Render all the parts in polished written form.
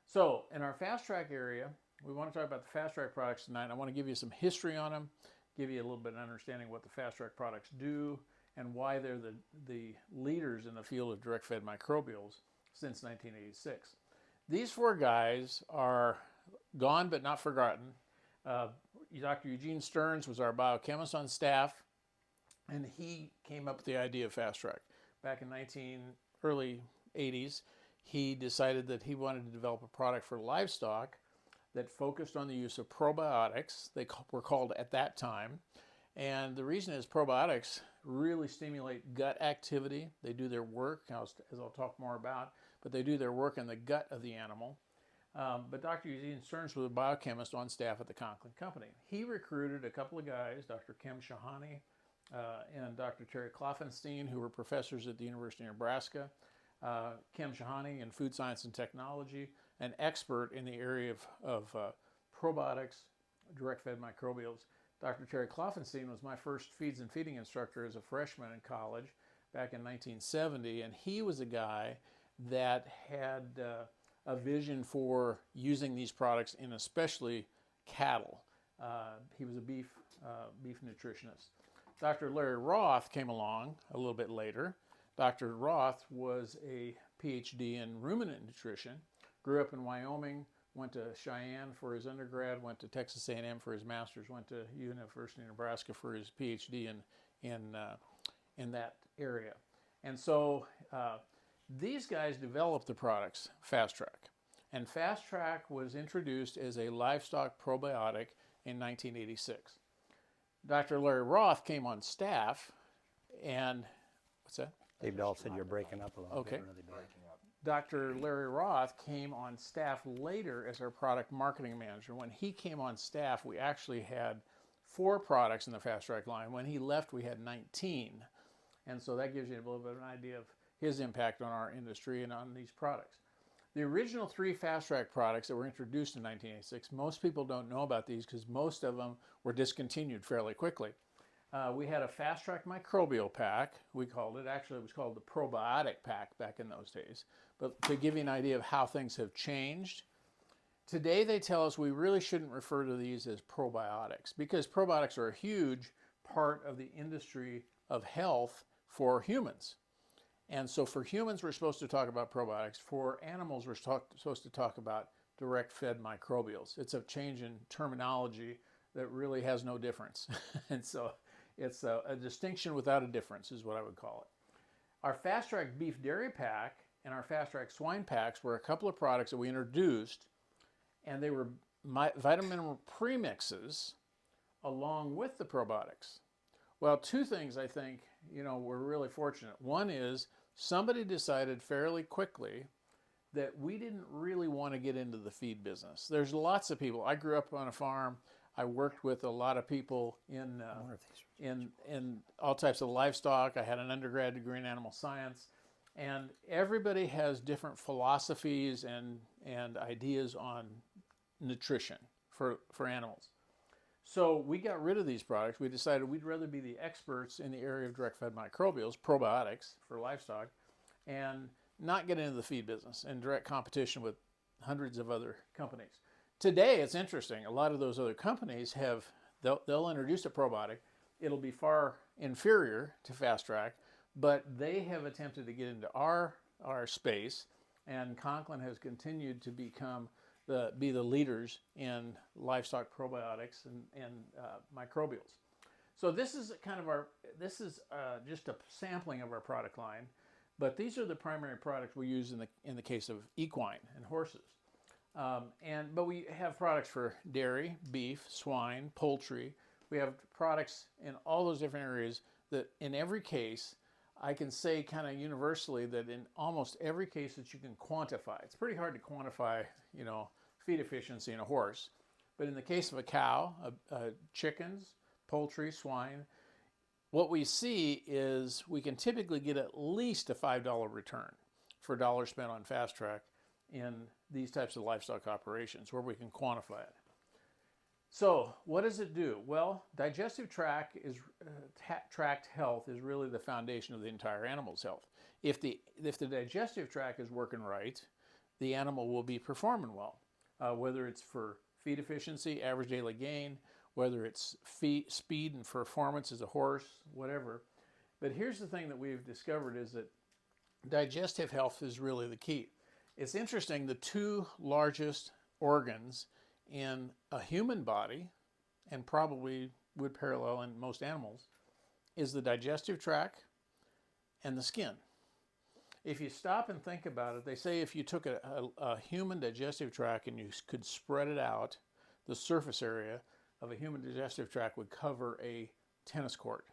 So in our fast track area, we want to talk about the fast track products tonight. I want to give you some history on them, give you a little bit of understanding what the fast track products do and why they're the leaders in the field of direct fed microbials since 1986. These four guys are gone but not forgotten. Dr. Eugene Stearns was our biochemist on staff, and he came up with the idea of fast track back in early 80s. He decided that he wanted to develop a product for livestock that focused on the use of probiotics. They were called at that time. And the reason is probiotics really stimulate gut activity. They do their work, as I'll talk more about, but they do their work in the gut of the animal. But Dr. Eugene Stearns was a biochemist on staff at the Conklin company. He recruited a couple of guys, Dr. Kim Shahani and Dr. Terry Kloffenstein, who were professors at the University of Nebraska. Kim Shahani in food science and technology, an expert in the area of probiotics, direct-fed microbials. Dr. Terry Kloffenstein was my first feeds and feeding instructor as a freshman in college back in 1970, and he was a guy that had a vision for using these products in especially cattle. He was a beef nutritionist. Dr. Larry Roth came along a little bit later. Dr. Roth was a PhD in ruminant nutrition, grew up in Wyoming, went to Cheyenne for his undergrad, went to Texas A&M for his master's, went to University of Nebraska for his PhD in that area. And so these guys developed the products, Fast Track. And Fast Track was introduced as a livestock probiotic in 1986. Dr. Larry Roth came on staff and, what's that? Dave Dahl said you're breaking up a little Okay. bit. Dr. Larry Roth came on staff later as our product marketing manager. When he came on staff, we actually had 4 products in the Fast Track line. When he left, we had 19. And so that gives you a little bit of an idea of his impact on our industry and on these products. The original 3 Fast Track products that were introduced in 1986, most people don't know about these because most of them were discontinued fairly quickly. We had a Fast Track microbial pack, we called it. Actually, it was called the probiotic pack back in those days. But to give you an idea of how things have changed, today they tell us we really shouldn't refer to these as probiotics because probiotics are a huge part of the industry of health for humans. And so for humans, we're supposed to talk about probiotics. For animals, we're supposed to talk about direct-fed microbials. It's a change in terminology that really has no difference. And so it's a distinction without a difference is what I would call it. Our Fast Track Beef Dairy Pack and our Fast Track Swine Packs were a couple of products that we introduced, and they were vitamin mineral premixes along with the probiotics. Well, 2 things I think, we're really fortunate. One is somebody decided fairly quickly that we didn't really want to get into the feed business. There's lots of people. I grew up on a farm. I worked with a lot of people in all types of livestock. I had an undergrad degree in animal science. And everybody has different philosophies and ideas on nutrition for animals. So we got rid of these products. We decided we'd rather be the experts in the area of direct-fed microbials, probiotics for livestock, and not get into the feed business in direct competition with hundreds of other companies. Today, it's interesting. A lot of those other companies they'll introduce a probiotic. It'll be far inferior to Fast Track, but they have attempted to get into our space, and Conklin has continued to be the leaders in livestock probiotics and microbials. So this is just a sampling of our product line, but these are the primary products we use in the case of equine and horses. But we have products for dairy, beef, swine, poultry. We have products in all those different areas that in every case, I can say kind of universally that in almost every case that you can quantify. It's pretty hard to quantify, feed efficiency in a horse. But in the case of a cow, chickens, poultry, swine, what we see is we can typically get at least a $5 return for a dollar spent on Fast Track in these types of livestock operations where we can quantify it. So what does it do? Well, digestive tract health is really the foundation of the entire animal's health. If the digestive tract is working right, the animal will be performing well. Whether it's for feed efficiency, average daily gain, whether it's speed and performance as a horse, whatever. But here's the thing that we've discovered is that digestive health is really the key. It's interesting, the two largest organs in a human body, and probably would parallel in most animals, is the digestive tract and the skin. If you stop and think about it, they say if you took a human digestive tract and you could spread it out, the surface area of a human digestive tract would cover a tennis court.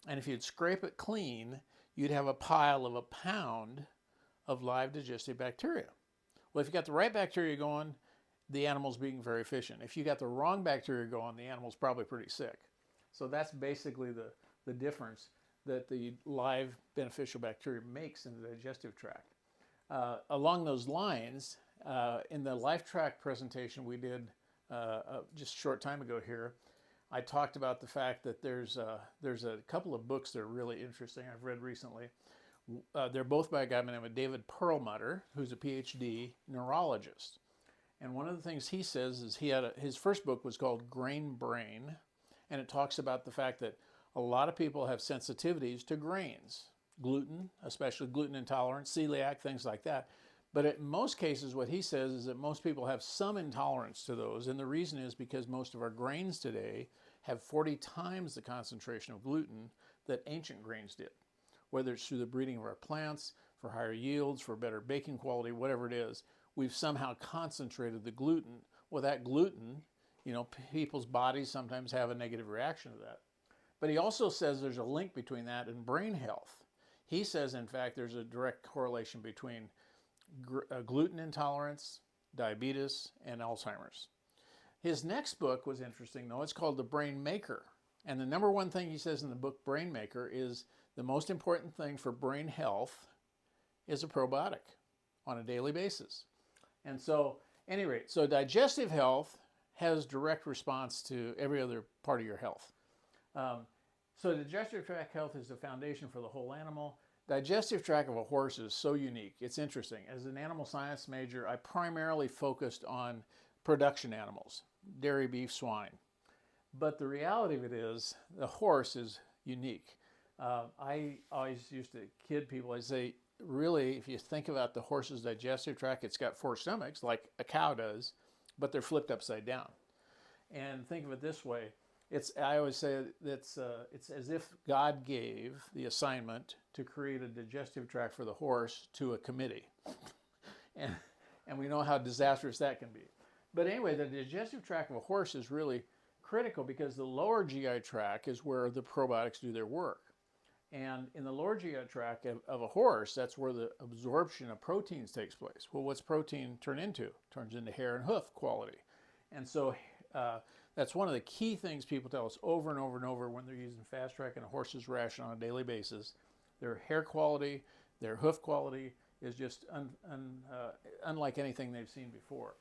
And if you'd scrape it clean, you'd have a pile of 1 pound of live digestive bacteria. Well, if you got the right bacteria going, the animal's being very efficient. If you got the wrong bacteria going, the animal's probably pretty sick. So that's basically the difference that the live beneficial bacteria makes in the digestive tract. Along those lines, in the FASTRACK presentation we did just a short time ago here, I talked about the fact that there's a couple of books that are really interesting I've read recently. They're both by a guy by the name of David Perlmutter, who's a PhD neurologist. And one of the things he says is his first book was called Grain Brain, and it talks about the fact that a lot of people have sensitivities to grains, gluten, especially gluten intolerance, celiac, things like that. But in most cases, what he says is that most people have some intolerance to those, and the reason is because most of our grains today have 40 times the concentration of gluten that ancient grains did, whether it's through the breeding of our plants, for higher yields, for better baking quality, whatever it is. We've somehow concentrated the gluten. Well, that gluten, people's bodies sometimes have a negative reaction to that. But he also says there's a link between that and brain health. He says, in fact, there's a direct correlation between gluten intolerance, diabetes, and Alzheimer's. His next book was interesting, though. It's called The Brain Maker. And the number one thing he says in the book Brain Maker is the most important thing for brain health is a probiotic on a daily basis. And so, at any rate, so digestive health has direct response to every other part of your health. So digestive tract health is the foundation for the whole animal. Digestive tract of a horse is so unique. It's interesting. As an animal science major, I primarily focused on production animals, dairy, beef, swine. But the reality of it is the horse is unique. I always used to kid people. I say, really, if you think about the horse's digestive tract, it's got 4 stomachs like a cow does, but they're flipped upside down. And think of it this way. I always say it's as if God gave the assignment to create a digestive tract for the horse to a committee. And we know how disastrous that can be. But anyway, the digestive tract of a horse is really critical because the lower GI tract is where the probiotics do their work. And in the lower GI tract of a horse, that's where the absorption of proteins takes place. Well, what's protein turn into? It turns into hair and hoof quality. And so that's one of the key things people tell us over and over and over when they're using FASTRACK in a horse's ration on a daily basis. Their hair quality, their hoof quality is just unlike anything they've seen before.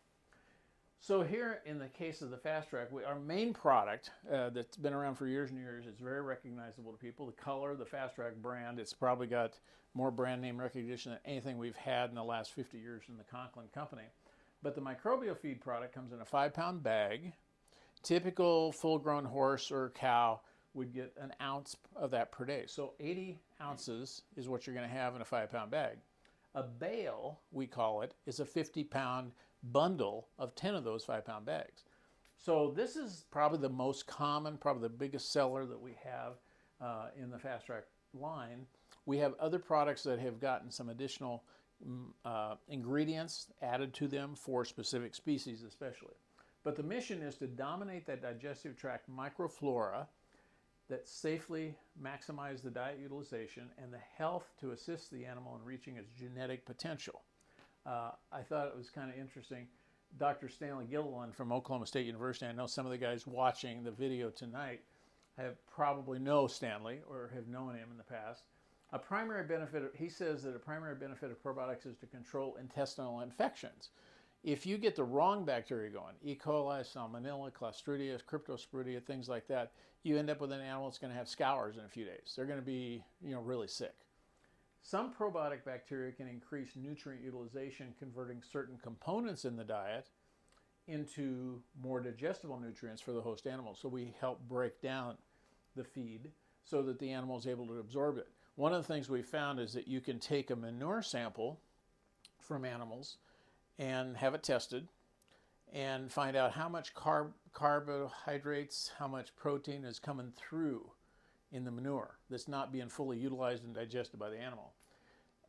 So here in the case of the FASTRACK, our main product that's been around for years and years, is very recognizable to people. The color, the FASTRACK brand, it's probably got more brand name recognition than anything we've had in the last 50 years in the Conklin company. But the microbial feed product comes in a 5-pound bag. Typical full-grown horse or cow would get an ounce of that per day. So 80 ounces is what you're going to have in a 5-pound bag. A bale, we call it, is a 50-pound bundle of 10 of those 5-pound bags. So this is probably the most common, probably the biggest seller that we have in the FASTRACK line. We have other products that have gotten some additional ingredients added to them for specific species especially. But the mission is to dominate that digestive tract microflora that safely maximize the diet utilization and the health to assist the animal in reaching its genetic potential. I thought it was kind of interesting. Dr. Stanley Gilliland from Oklahoma State University, I know some of the guys watching the video tonight probably know Stanley or have known him in the past. A primary benefit, he says that a primary benefit of probiotics is to control intestinal infections. If you get the wrong bacteria going, E. coli, Salmonella, Clostridia, Cryptosporidia, things like that, you end up with an animal that's going to have scours in a few days. They're going to be, really sick. Some probiotic bacteria can increase nutrient utilization, converting certain components in the diet into more digestible nutrients for the host animal. So we help break down the feed so that the animal is able to absorb it. One of the things we found is that you can take a manure sample from animals and have it tested and find out how much carbohydrates, how much protein is coming through in the manure that's not being fully utilized and digested by the animal.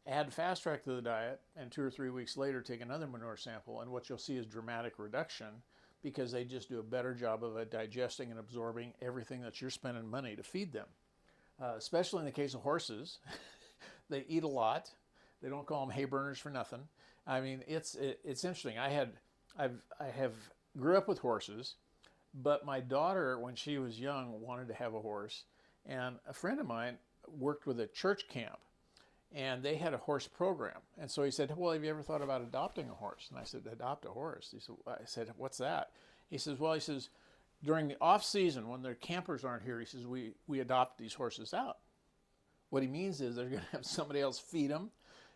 Add FASTRACK to the diet, and 2 or 3 weeks later take another manure sample, and what you'll see is dramatic reduction because they just do a better job of digesting and absorbing everything that you're spending money to feed them. Especially in the case of horses, they eat a lot. They don't call them hay burners for nothing. I mean, it's interesting. I grew up with horses, but my daughter, when she was young, wanted to have a horse, and a friend of mine worked with a church camp. And they had a horse program. And so he said, well, have you ever thought about adopting a horse? And I said, adopt a horse? I said, what's that? He says, well, during the off season, when their campers aren't here, he says, we adopt these horses out. What he means is they're going to have somebody else feed them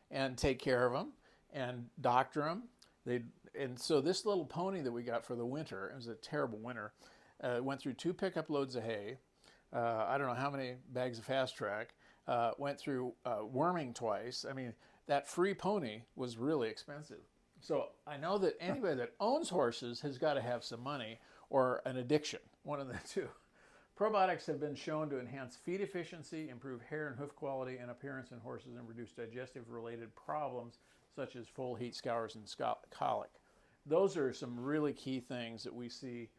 and take care of them and doctor them. And so this little pony that we got for the winter, it was a terrible winter, went through 2 pickup loads of hay, I don't know how many bags of FASTRACK, went through worming twice. I mean, that free pony was really expensive. So I know that anybody that owns horses has got to have some money or an addiction, one of the two. Probiotics have been shown to enhance feed efficiency, improve hair and hoof quality and appearance in horses, and reduce digestive-related problems such as full heat scours and colic. Those are some really key things that we see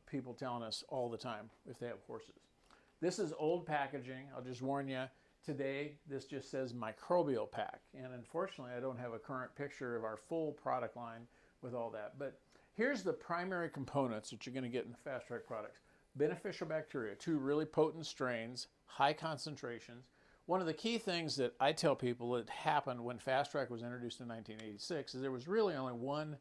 people telling us all the time if they have horses. This is old packaging. I'll just warn you, today this just says microbial pack. And unfortunately, I don't have a current picture of our full product line with all that. But here's the primary components that you're going to get in the FASTRACK products. Beneficial bacteria, 2 really potent strains, high concentrations. One of the key things that I tell people that happened when FASTRACK was introduced in 1986 is there was really only one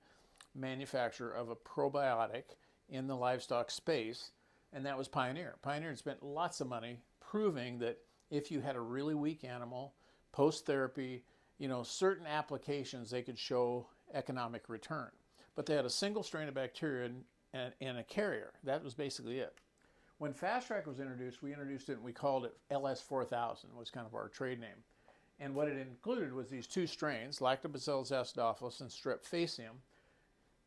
manufacturer of a probiotic in the livestock space, and that was Pioneer. Pioneer had spent lots of money proving that if you had a really weak animal, post-therapy, certain applications, they could show economic return. But they had a single strain of bacteria and a carrier. That was basically it. When FASTRACK was introduced, we introduced it and we called it LS4000, was kind of our trade name. And what it included was these 2 strains, Lactobacillus acidophilus and Strep facium.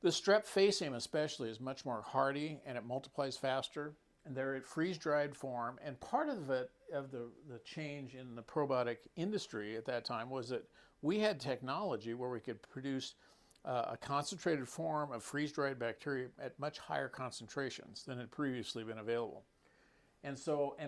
The Strep facium especially is much more hardy and it multiplies faster. And they're at freeze-dried form. And part of the change in the probiotic industry at that time was that we had technology where we could produce a concentrated form of freeze-dried bacteria at much higher concentrations than had previously been available. And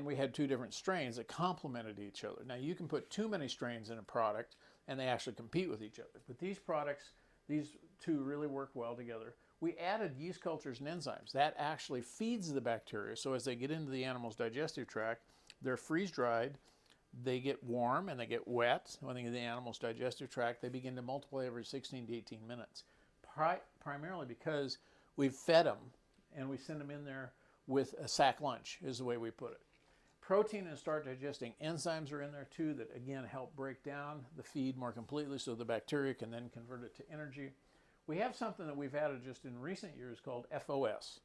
we had 2 different strains that complemented each other. Now you can put too many strains in a product and they actually compete with each other. But these products, these 2 really work well together. We added yeast cultures and enzymes. That actually feeds the bacteria. So as they get into the animal's digestive tract, they're freeze-dried, they get warm and they get wet. When they get in the animal's digestive tract, they begin to multiply every 16 to 18 minutes. Primarily because we've fed them and we send them in there with a sack lunch, is the way we put it. Protein and start digesting enzymes are in there too that again help break down the feed more completely so the bacteria can then convert it to energy. We have something that we've added just in recent years called FOS.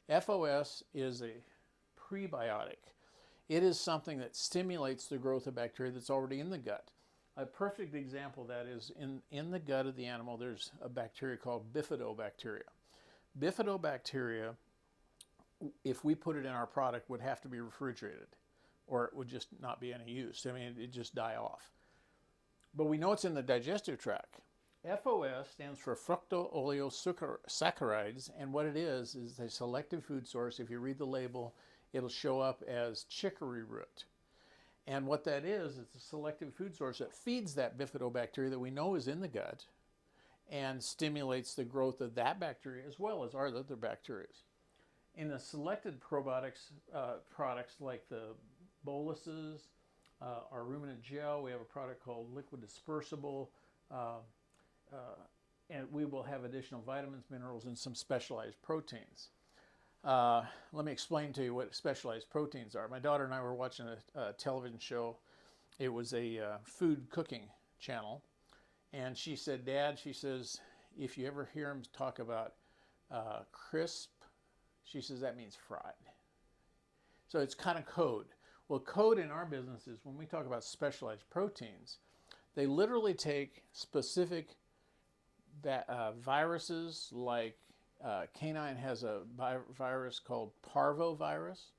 FOS is a prebiotic. It is something that stimulates the growth of bacteria that's already in the gut. A perfect example of that is in the gut of the animal, there's a bacteria called bifidobacteria. Bifidobacteria, if we put it in our product, would have to be refrigerated or it would just not be any use. I mean, it'd just die off. But we know it's in the digestive tract. FOS stands for fructooligosaccharides, and what it is a selective food source. If you read the label, it'll show up as chicory root. And what that is, it's a selective food source that feeds that bifidobacteria that we know is in the gut and stimulates the growth of that bacteria as well as our other bacteria. In the selected probiotics products like the boluses, our ruminant gel, we have a product called liquid dispersible, and we will have additional vitamins, minerals, and some specialized proteins. Let me explain to you what specialized proteins are. My daughter and I were watching a television show It was a food cooking channel. And she said, Dad, she says, if you ever hear them talk about crisp, she says that means fried. So it's kind of code. Well, code in our business is when we talk about specialized proteins, they literally take specific viruses, like canine has a virus called parvovirus.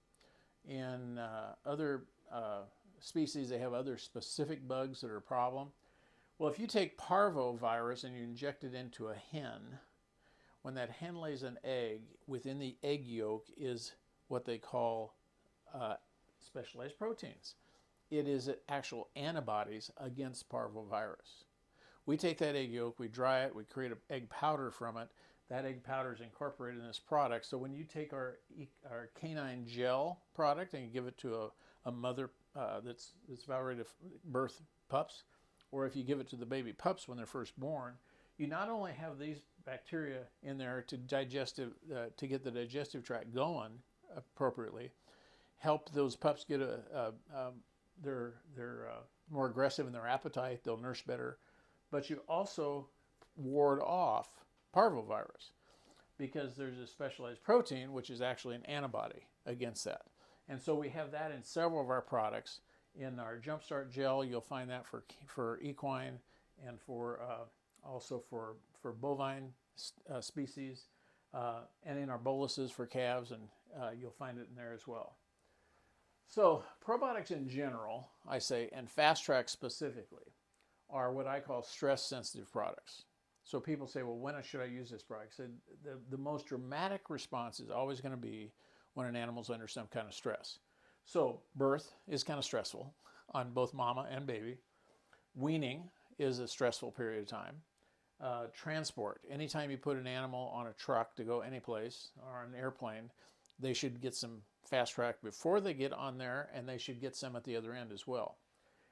In other species, they have other specific bugs that are a problem. Well, if you take parvovirus and you inject it into a hen, when that hen lays an egg, within the egg yolk is what they call specialized proteins. It is actual antibodies against parvovirus. We take that egg yolk, we dry it, we create an egg powder from it. That egg powder is incorporated in this product. So when you take our canine gel product and you give it to a mother that's about ready to birth pups, or if you give it to the baby pups when they're first born, you not only have these bacteria in there to get the digestive tract going appropriately, help those pups get they're more aggressive in their appetite, they'll nurse better, but you also ward off parvovirus because there's a specialized protein which is actually an antibody against that. And so we have that in several of our products. In our Jumpstart gel, you'll find that for equine and for also for bovine species, and in our boluses for calves, and you'll find it in there as well. So probiotics in general, I say, and FASTRACK specifically, are what I call stress-sensitive products. So people say, well, when should I use this product? I said, the most dramatic response is always going to be when an animal's under some kind of stress. So birth is kind of stressful on both mama and baby. Weaning is a stressful period of time. Transport, anytime you put an animal on a truck to go any place or an airplane, they should get some FASTRACK before they get on there, and they should get some at the other end as well.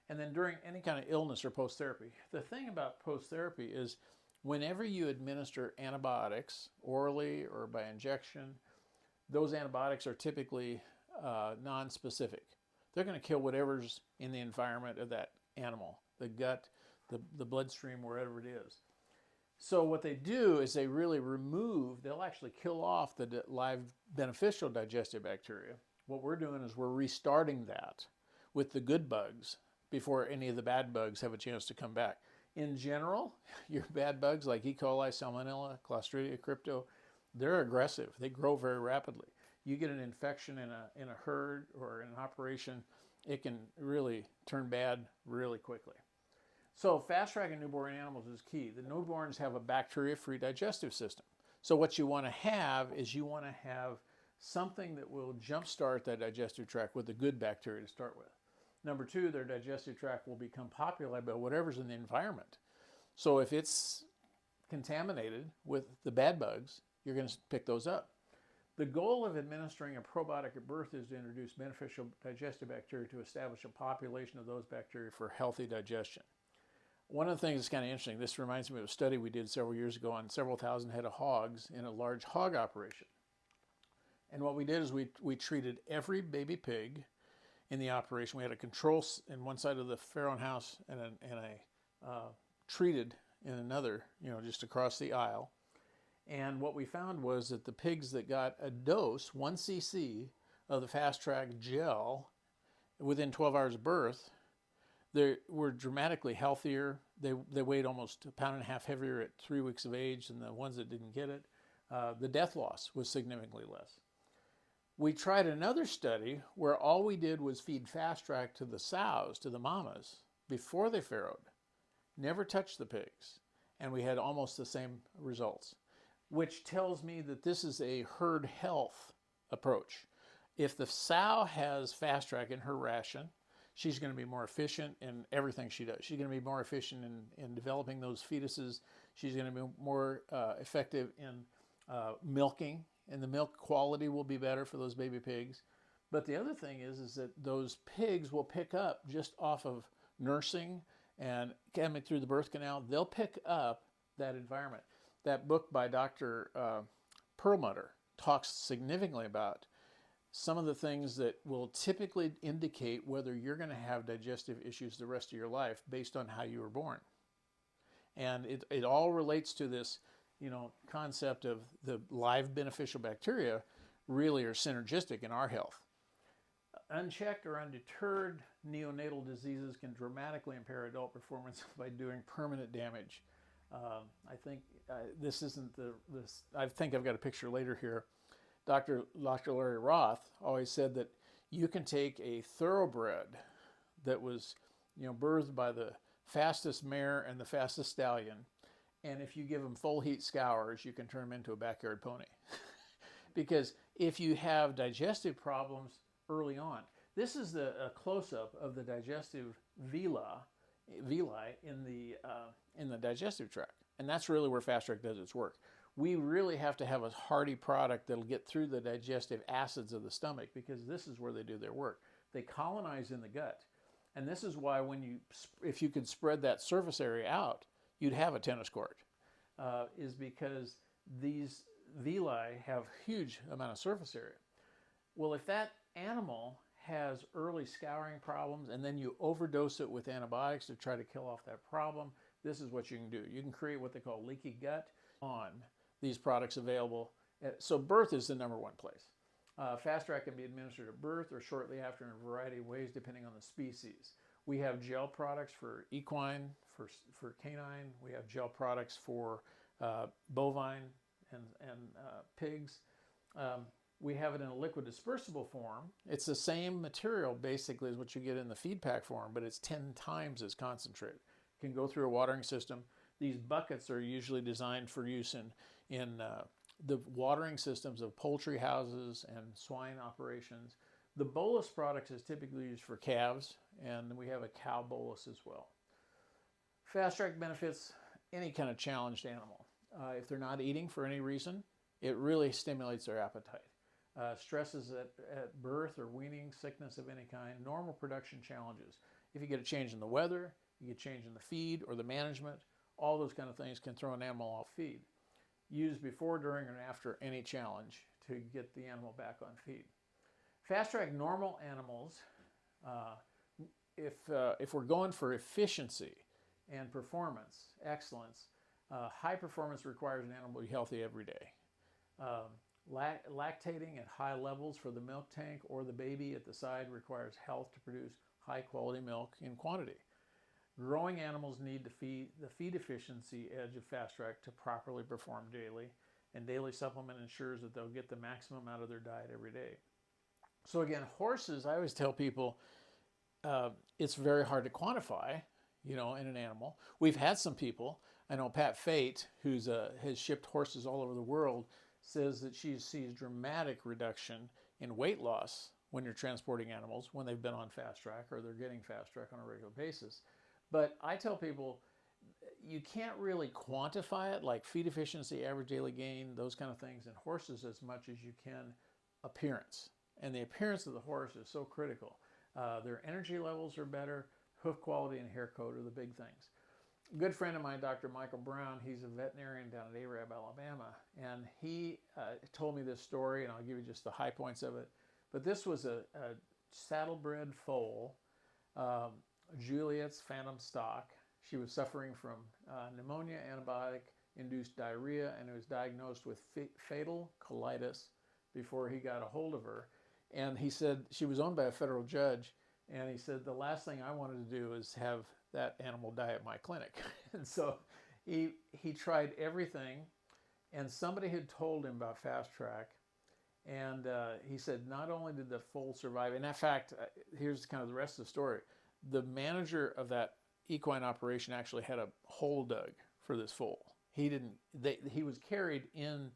And then during any kind of illness or post-therapy, the thing about post-therapy is whenever you administer antibiotics orally or by injection, those antibiotics are typically non-specific. They're going to kill whatever's in the environment of that animal, the gut, the bloodstream, wherever it is. So what they do is they really they'll actually kill off the live beneficial digestive bacteria. What we're doing is we're restarting that with the good bugs before any of the bad bugs have a chance to come back. In general, your bad bugs like E. coli, Salmonella, Clostridia, Crypto, they're aggressive. They grow very rapidly. You get an infection in a herd or in an operation, it can really turn bad really quickly. So FASTRACK in newborn animals is key. The newborns have a bacteria-free digestive system. So what you want to have is you want to have something that will jumpstart that digestive tract with the good bacteria to start with. Number two, their digestive tract will become populated by whatever's in the environment. So if it's contaminated with the bad bugs, you're going to pick those up. The goal of administering a probiotic at birth is to introduce beneficial digestive bacteria to establish a population of those bacteria for healthy digestion. One of the things that's kind of interesting, this reminds me of a study we did several years ago on several thousand head of hogs in a large hog operation. And what we did is we treated every baby pig in the operation. We had a control in one side of the farrowing house and a treated in another, just across the aisle. And what we found was that the pigs that got a dose, 1 cc of the FASTRACK gel within 12 hours of birth, they were dramatically healthier. They weighed almost 1.5 pounds heavier at 3 weeks of age than the ones that didn't get it. The death loss was significantly less. We tried another study where all we did was feed FASTRACK to the sows, to the mamas, before they farrowed. Never touched the pigs. And we had almost the same results, which tells me that this is a herd health approach. If the sow has FASTRACK in her ration, she's going to be more efficient in everything she does. She's going to be more efficient in developing those fetuses. She's going to be more effective in milking, and the milk quality will be better for those baby pigs. But the other thing is that those pigs will pick up just off of nursing and coming through the birth canal. They'll pick up that environment. That book by Dr. Perlmutter talks significantly about some of the things that will typically indicate whether you're going to have digestive issues the rest of your life based on how you were born. And it all relates to this, concept of the live beneficial bacteria really are synergistic in our health. Unchecked or undeterred neonatal diseases can dramatically impair adult performance by doing permanent damage. I think this isn't this. I think I've got a picture later here. Dr. Larry Roth always said that you can take a thoroughbred that was, birthed by the fastest mare and the fastest stallion, and if you give them full heat scours, you can turn them into a backyard pony. Because if you have digestive problems early on, this is a close-up of the digestive villi in the digestive tract, and that's really where FASTRACK does its work. We really have to have a hardy product that'll get through the digestive acids of the stomach, because this is where they do their work. They colonize in the gut, and this is why if you could spread that surface area out, you'd have a tennis court, is because these villi have huge amount of surface area. Well, if that animal has early scouring problems and then you overdose it with antibiotics to try to kill off that problem, this is what you can do. You can create what they call leaky gut on these products available. So birth is the number one place. FASTRACK can be administered at birth or shortly after in a variety of ways depending on the species. We have gel products for equine, for canine. We have gel products for bovine and pigs. We have it in a liquid dispersible form. It's the same material basically as what you get in the feed pack form, but it's 10 times as concentrated. It can go through a watering system. These buckets are usually designed for use in the watering systems of poultry houses and swine operations. The bolus product is typically used for calves, and we have a cow bolus as well. FASTRACK benefits any kind of challenged animal. If they're not eating for any reason, it really stimulates their appetite. Stresses at birth or weaning, sickness of any kind, normal production challenges. If you get a change in the weather, you get a change in the feed or the management, all those kind of things can throw an animal off feed. Used before, during, and after any challenge to get the animal back on feed. FASTRACK normal animals, if we're going for efficiency and performance, excellence, high performance requires an animal to be healthy every day. Lactating at high levels for the milk tank or the baby at the side requires health to produce high quality milk in quantity. Growing animals need the feed efficiency edge of FASTRACK to properly perform daily, and daily supplement ensures that they'll get the maximum out of their diet every day. So again, horses, I always tell people, it's very hard to quantify, in an animal. We've had some people, I know Pat Fate, who's has shipped horses all over the world, says that she sees dramatic reduction in weight loss when you're transporting animals when they've been on FASTRACK or they're getting FASTRACK on a regular basis. But I tell people, you can't really quantify it, like feed efficiency, average daily gain, those kind of things in horses as much as you can appearance. And the appearance of the horse is so critical. Their energy levels are better, hoof quality and hair coat are the big things. A good friend of mine, Dr. Michael Brown, he's a veterinarian down at Arab, Alabama, and he told me this story, and I'll give you just the high points of it. But this was a saddlebred foal, Juliet's Phantom stock. She was suffering from pneumonia, antibiotic-induced diarrhea, and was diagnosed with fatal colitis before he got a hold of her. And he said she was owned by a federal judge, and he said, the last thing I wanted to do is have that animal die at my clinic. And so he tried everything, and somebody had told him about FASTRACK, and he said not only did the foal survive, and in fact, here's kind of the rest of the story. The manager of that equine operation actually had a hole dug for this foal. He was carried in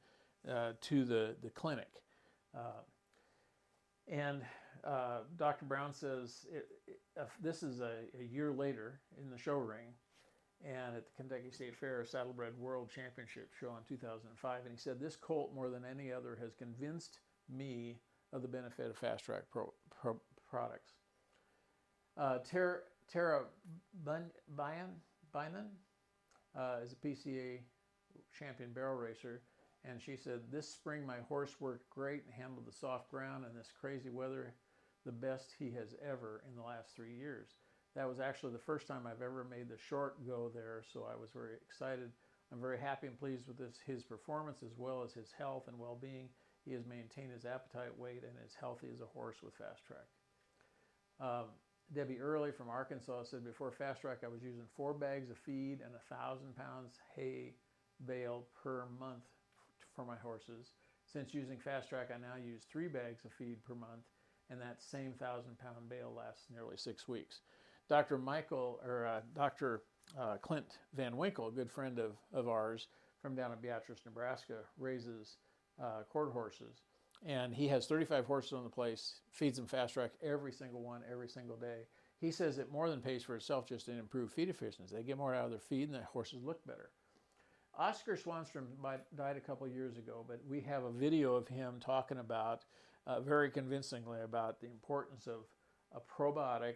to the clinic. And Dr. Brown says, this is a year later in the show ring, and at the Kentucky State Fair Saddlebred World Championship show in 2005, and he said, this colt more than any other has convinced me of the benefit of FASTRACK products. Tara Bynum is a PCA champion barrel racer, And she said, this spring my horse worked great and handled the soft ground and this crazy weather the best he has ever in the last 3 years. That was actually the first time I've ever made the short go there, so I was very excited. I'm very happy and pleased with his performance as well as his health and well-being. He has maintained his appetite, weight, and is healthy as a horse with FASTRACK. Debbie Early from Arkansas said, before FASTRACK I was using 4 bags of feed and 1,000 pounds hay bale per month for my horses. Since using FASTRACK, I now use 3 bags of feed per month, and that same 1,000-pound bale lasts nearly 6 weeks. Dr. Clint Van Winkle, a good friend of ours from down in Beatrice, Nebraska, raises quarter horses. And he has 35 horses on the place, feeds them FASTRACK, every single one, every single day. He says it more than pays for itself just in improved feed efficiency. They get more out of their feed and the horses look better. Oscar Swanstrom died a couple years ago, but we have a video of him talking about, very convincingly, about the importance of a probiotic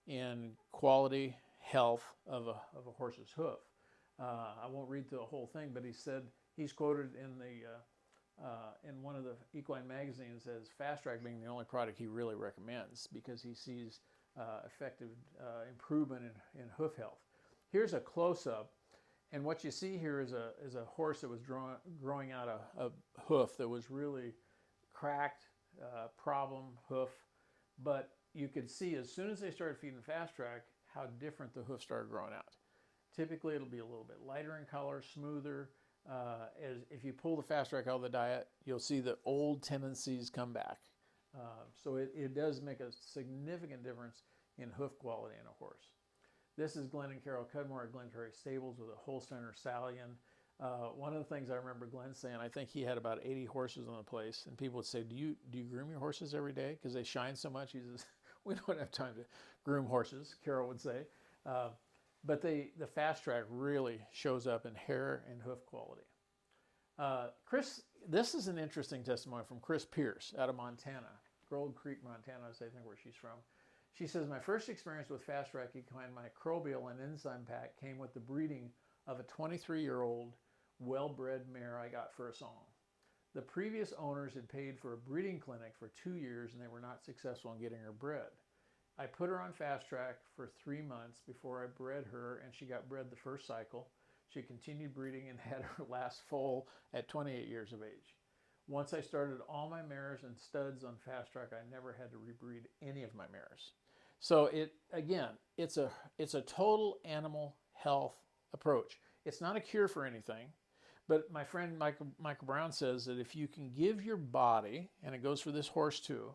in quality health of a horse's hoof. I won't read through the whole thing, but he said, he's quoted in one of the equine magazines as FASTRACK being the only product he really recommends because he sees effective improvement in hoof health. Here's a close-up, and what you see here is a horse that was growing out a hoof that was really cracked, problem hoof, but you could see as soon as they started feeding FASTRACK how different the hoof started growing out. Typically it'll be a little bit lighter in color, smoother. As if you pull the FASTRACK out of the diet, you'll see the old tendencies come back. So it does make a significant difference in hoof quality in a horse. This is Glenn and Carol Cudmore at Glen Prairie Stables with a Holsteiner Stallion. One of the things I remember Glenn saying, I think he had about 80 horses on the place, and people would say, do you groom your horses every day? Because they shine so much. He says, we don't have time to groom horses, Carol would say. But the FASTRACK really shows up in hair and hoof quality. This is an interesting testimony from Chris Pierce out of Montana, Gold Creek, Montana is I think where she's from. She says, my first experience with FASTRACK equine microbial and enzyme pack came with the breeding of a 23-year-old well-bred mare I got for a song. The previous owners had paid for a breeding clinic for 2 years and they were not successful in getting her bred. I put her on FASTRACK for 3 months before I bred her, and she got bred the first cycle. She continued breeding and had her last foal at 28 years of age. Once I started all my mares and studs on FASTRACK, I never had to rebreed any of my mares. So it's a total animal health approach. It's not a cure for anything, but my friend Michael Brown says that if you can give your body, and it goes for this horse too,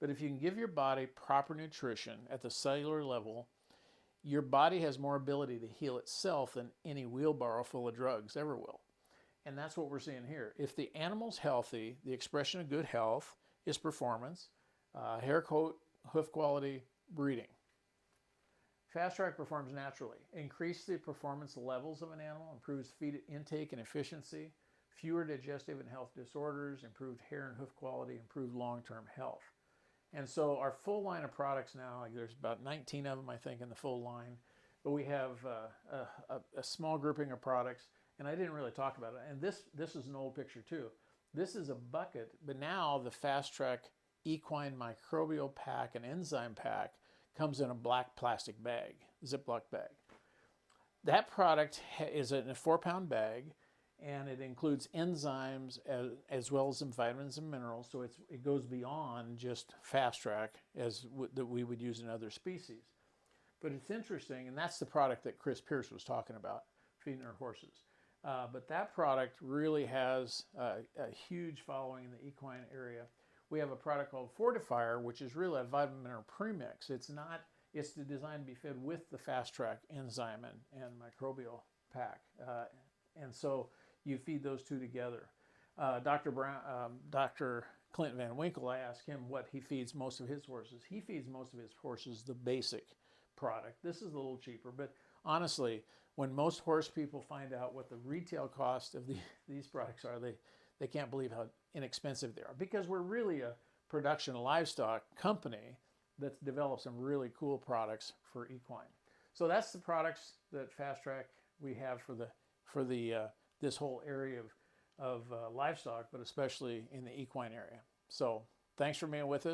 but if you can give your body proper nutrition at the cellular level, your body has more ability to heal itself than any wheelbarrow full of drugs ever will. And that's what we're seeing here. If the animal's healthy, the expression of good health is performance, hair, coat, hoof quality, breeding. FASTRACK performs naturally. Increase the performance levels of an animal, improves feed intake and efficiency, fewer digestive and health disorders, improved hair and hoof quality, improved long-term health. And so our full line of products now, like there's about 19 of them, I think, in the full line. But we have a small grouping of products, and I didn't really talk about it. And this is an old picture too. This is a bucket, but now the FASTRACK Equine Microbial Pack and Enzyme Pack comes in a black plastic bag, Ziploc bag. That product is in a 4-pound bag, and it includes enzymes as well as some vitamins and minerals, so it goes beyond just FASTRACK that we would use in other species. But it's interesting, and that's the product that Chris Pierce was talking about, feeding our horses. But that product really has a huge following in the equine area. We have a product called Fortifier, which is really a vitamin mineral premix. It's designed to be fed with the FASTRACK enzyme and microbial pack. And so you feed those two together. Dr. Clint Van Winkle, I asked him what he feeds most of his horses. He feeds most of his horses the basic product. This is a little cheaper, but honestly, when most horse people find out what the retail cost of these products are, they can't believe how inexpensive they are, because we're really a production livestock company that's developed some really cool products for equine. So that's the products that FASTRACK we have for this whole area of livestock, but especially in the equine area. So thanks for being with us.